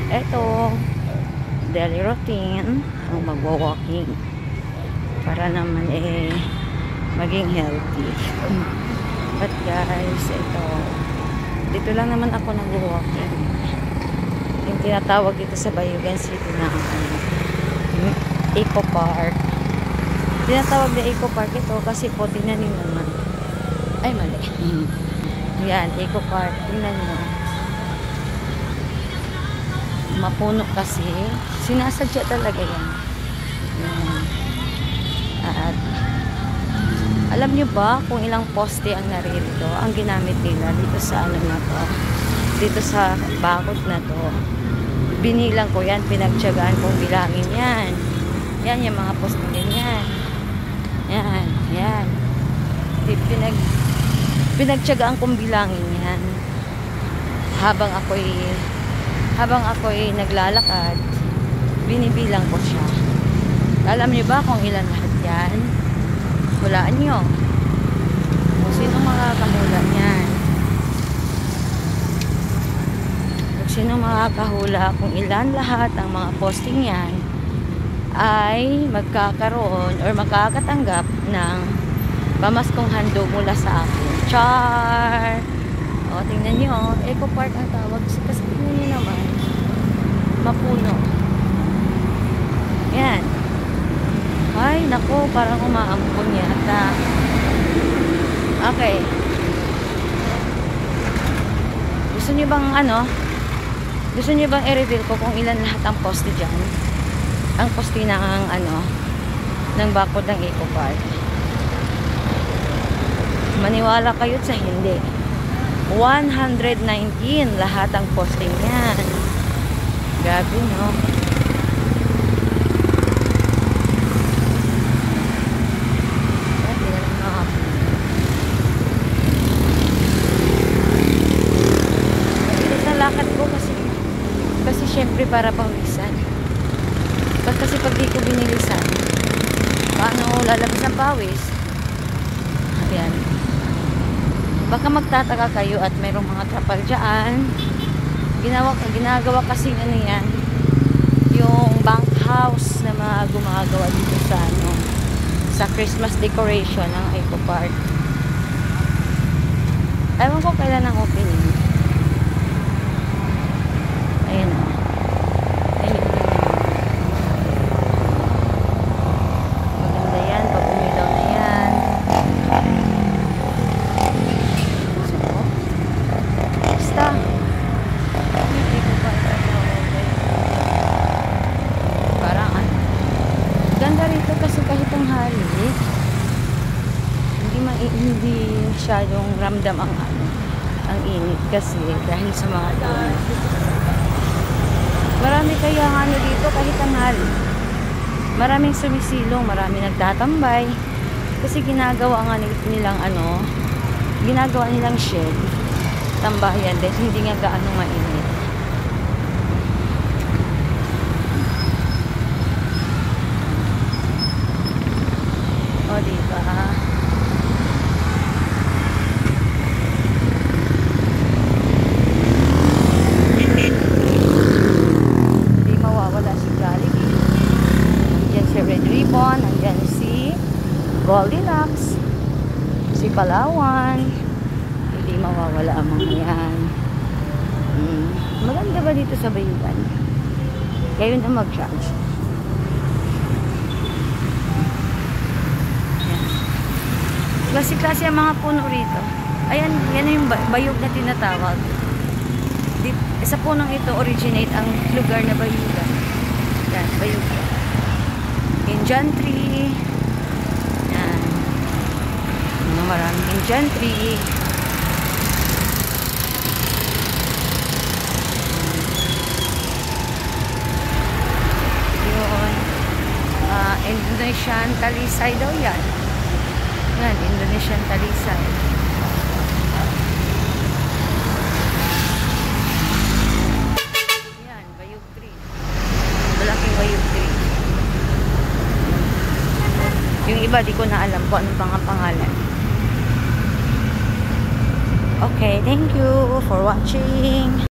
Eto, daily routine, ang magwa-walking para naman maging healthy. But guys, ito, dito lang naman ako nag-walking. Yung tinatawag dito sa Bayugan City na Eco Park. Tinatawag na Eco Park ito kasi po, tingnan nyo naman. Ay, mali. Yan, Eco Park. Tingnan nyo. Mapuno kasi. Sinasadya talaga yan. Yan. At alam nyo ba kung ilang poste ang naririto? Ang ginamit nila dito sa ano na to. Dito sa bakod na to. Binilang ko yan. Pinagtyagaan kong bilangin yan. Yan yung mga poste ganyan. Yan. Yan. Pinagtyagaan kong bilangin yan. Habang ako'y naglalakad, binibilang ko siya. Alam niyo ba kung ilan lahat yan? Hulaan niyo. Kung sino makakahula niyan. Kung sino makakahula kung ilan lahat ang mga posting yan ay magkakaroon or makakatanggap ng pamaskong handog mula sa akin. Char! O, tingnan nyo. Eco Park ang tawag. Kasi tingnan nyo naman. Mapuno. Yan. Ay, naku. Parang umaampon yata. Okay. Gusto nyo bang gusto nyo bang i-reveal ko kung ilan lahat ang poste dyan? Ang poste ng bakod ng Eco Park. Maniwala kayo sa hindi. 119 lahat ang posting yan. Grabe, no? Bilis na lakad ko kasi syempre para pawisan. Kasi pag di ko binilisan, paano lalabas ang pawis? Ayan. Baka magtataka kayo at mayroong mga trapal dyan. Ginagawa kasi yan, yung bank house na mga gumagawa dito sa Christmas decoration ng Eco Park. Ewan ko kailan ang opening. Ayan o. Maganda yan. Pag umilaw na yan. Basta. Parang ganda rito kasi kahit ang hali hindi masyadong ramdam ang init kasi dahil sa mga dami. Marami kaya dito kahit ang hali. Maraming sumisilong, marami nagtatambay kasi ginagawa nilang shed, tambayan dahil hindi nga gaano mainit. O, diba? Hindi mawawala si Jollibee. Andyan si Red Ribbon. Andyan si Goldilocks. Si Palawan. Hindi mawawala ang mga yan. Maganda ba dito sa Bayugan? Kayo na mag-judge. Klase-klase ang mga puno rito. Ayan, yan yung bayog na tinatawag. Sa punong ito originate ang lugar na Bayugan. Yan, Bayugan. Indian tree. Yan. Maraming Indian tree. Yun. Indonesian talisay daw yan. Yan, Indonesian talisay. Yan, bayog tree. Malaking bayog tree. Yung iba, di ko na alam kung anong pangalan. Okay, thank you for watching.